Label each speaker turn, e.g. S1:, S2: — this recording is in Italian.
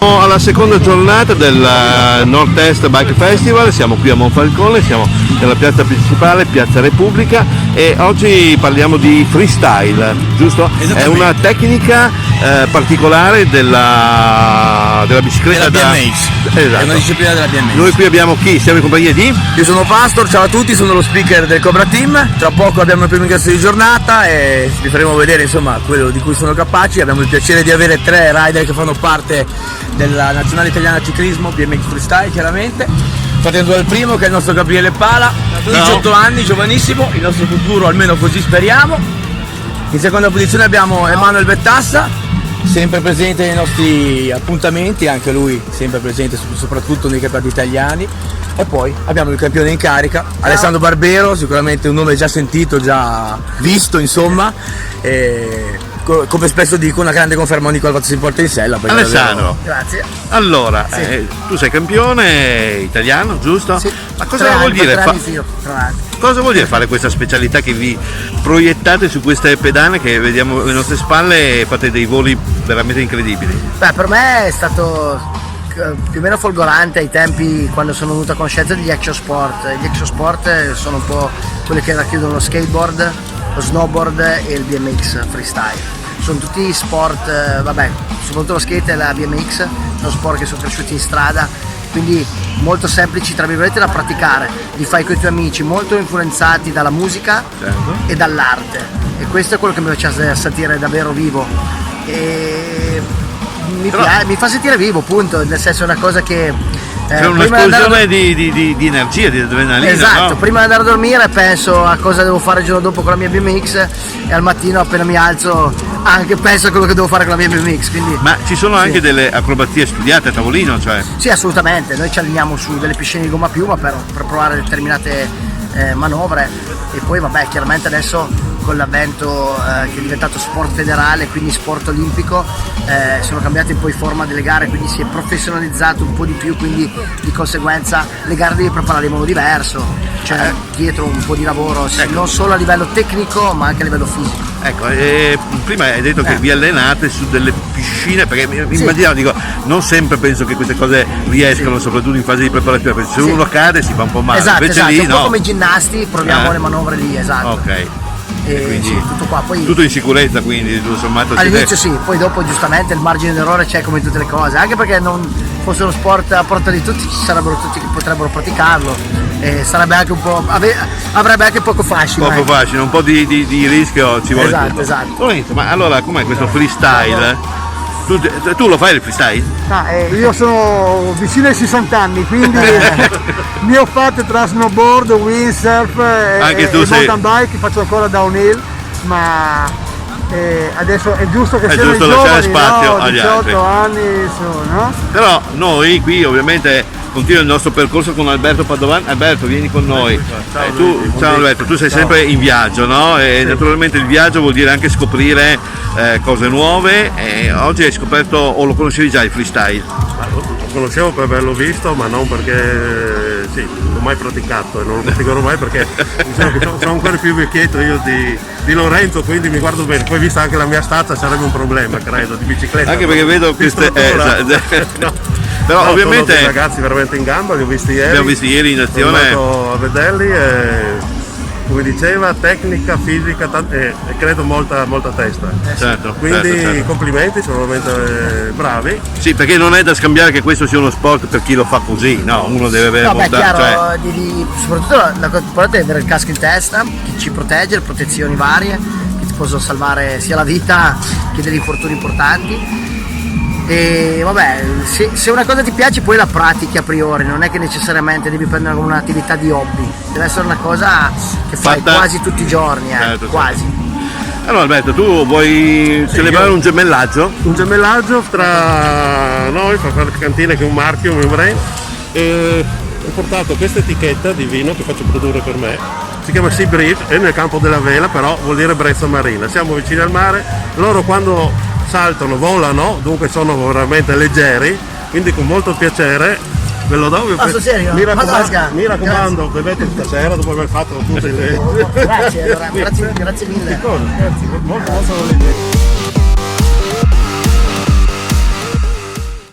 S1: Alla seconda giornata del Nord-Est Bike Festival, siamo qui a Monfalcone, siamo nella piazza principale, Piazza Repubblica, e oggi parliamo di freestyle, giusto? È una tecnica particolare della bicicletta
S2: della BMX.
S1: Esatto.
S2: È una disciplina della BMX.
S1: Noi qui abbiamo chi? Siamo in compagnia di?
S2: Io sono Pastor, ciao a tutti, sono lo speaker del Cobra Team. Tra poco abbiamo il primo ingresso di giornata e vi faremo vedere insomma quello di cui sono capaci. Abbiamo il piacere di avere 3 rider che fanno parte della nazionale italiana ciclismo BMX Freestyle, chiaramente. Partendo dal primo, che è il nostro Gabriele Pala, 18 anni, giovanissimo, il nostro futuro almeno così speriamo. In seconda posizione abbiamo Emanuele Bettassa, sempre presente nei nostri appuntamenti, anche lui sempre presente soprattutto nei campionati italiani. E poi abbiamo il campione in carica, Alessandro Barbero, sicuramente un nome già sentito, già visto insomma, e come spesso dico una grande conferma ogni qualvolta si porta in sella.
S1: Alessandro,
S3: grazie.
S1: Allora, tu sei campione italiano, giusto?
S3: Sì.
S1: Ma cosa vuol dire? Cosa vuol dire fare questa specialità che vi proiettate su queste pedane che vediamo alle nostre spalle e fate dei voli veramente incredibili?
S3: Beh, per me è stato più o meno folgorante ai tempi quando sono venuto a conoscenza degli action sport. Gli action sport sono un po' quelli che racchiudono lo skateboard, lo snowboard e il BMX freestyle. Sono tutti sport, soprattutto lo skate e la BMX, sono sport che sono cresciuti in strada, quindi molto semplici tra virgolette da praticare, li fai con i tuoi amici, molto influenzati dalla musica e dall'arte, e questo è quello che mi piace sentire davvero vivo e mi fa sentire vivo, punto, nel senso è una cosa che
S1: c'è un'esplosione di energia, di adrenalina.
S3: Esatto,
S1: no?
S3: Prima di andare a dormire penso a cosa devo fare il giorno dopo con la mia BMX e al mattino appena mi alzo anche penso a quello che devo fare con la mia BMX. Quindi,
S1: ma ci sono anche delle acrobazie studiate a tavolino? Cioè?
S3: Sì, assolutamente, noi ci alleniamo su delle piscine di gomma a piuma per provare determinate manovre e poi chiaramente adesso con l'avvento che è diventato sport federale, quindi sport olimpico, sono cambiate poi forma delle gare, quindi si è professionalizzato un po' di più, quindi di conseguenza le gare devi preparare in modo diverso, c'è dietro un po' di lavoro, non solo a livello tecnico ma anche a livello fisico.
S1: Ecco, prima hai detto che vi allenate su delle piscine, perché immaginavo, dico, non sempre penso che queste cose riescano, soprattutto in fase di preparazione, perché se uno cade si fa un po' male,
S3: esatto,
S1: invece lì
S3: un po' come i ginnasti, proviamo le manovre lì, esatto.
S1: Ok.
S3: E quindi tutto qua, poi
S1: tutto in sicurezza, quindi tutto sommato
S3: all'inizio sì, poi dopo giustamente il margine d'errore c'è come in tutte le cose, anche perché non fosse uno sport a portata di tutti, ci sarebbero tutti che potrebbero praticarlo e sarebbe anche un po' avrebbe anche poco fascino.
S1: Poco fascino, un po' di rischio ci vuole.
S3: Esatto.
S1: Lorenzo, ma allora com'è questo freestyle? Tu lo fai il freestyle?
S4: Io sono vicino ai 60 anni, quindi ne ho fatte tra snowboard, windsurf e mountain bike, faccio ancora downhill, ma adesso è giusto che siano i giovani,
S1: spazio
S4: no?
S1: agli
S4: 18
S1: altri.
S4: anni, no?
S1: Però noi qui ovviamente continua il nostro percorso con Alberto Padovan. Alberto, vieni con noi. Ciao Alberto, tu sei sempre in viaggio, no? E naturalmente il viaggio vuol dire anche scoprire cose nuove, e oggi hai scoperto, o lo conoscevi già il freestyle?
S5: Lo conoscevo per averlo visto, ma non perché non l'ho mai praticato e non lo praticherò mai perché diciamo che sono ancora più vecchietto io di Lorenzo, quindi mi guardo bene. Poi vista anche la mia stazza sarebbe un problema, credo, di bicicletta.
S1: Anche perché vedo queste però ovviamente
S5: sono dei ragazzi veramente in gamba, li ho visti ieri.
S1: Abbiamo visti ieri in azione.
S5: Sono andato a vederli e come diceva tecnica, fisica e credo molta testa.
S1: Certo,
S5: quindi
S1: certo.
S5: Complimenti, sono veramente bravi.
S1: Sì, perché non è da scambiare che questo sia uno sport per chi lo fa così, no? Uno deve avere
S3: chiaro, soprattutto la cosa importante è avere il casco in testa che ci protegge, le protezioni varie che ti possono salvare sia la vita che degli infortuni importanti. E se una cosa ti piace poi la pratichi a priori, non è che necessariamente devi prendere come un'attività di hobby, deve essere una cosa che fai quasi tutti i giorni,
S1: certo,
S3: quasi.
S1: Allora Alberto, tu vuoi celebrare un gemellaggio?
S5: Un gemellaggio tra noi, Cantina che è un marchio, un brand, e ho portato questa etichetta di vino che faccio produrre per me, si chiama Sea Breeze, è nel campo della vela, però vuol dire brezza marina, siamo vicini al mare, loro quando saltano, volano, dunque sono veramente leggeri, quindi con molto piacere ve lo do. Mi raccomando, bevete stasera dopo aver fatto tutte le...
S3: Grazie mille.
S5: Molto leggeri.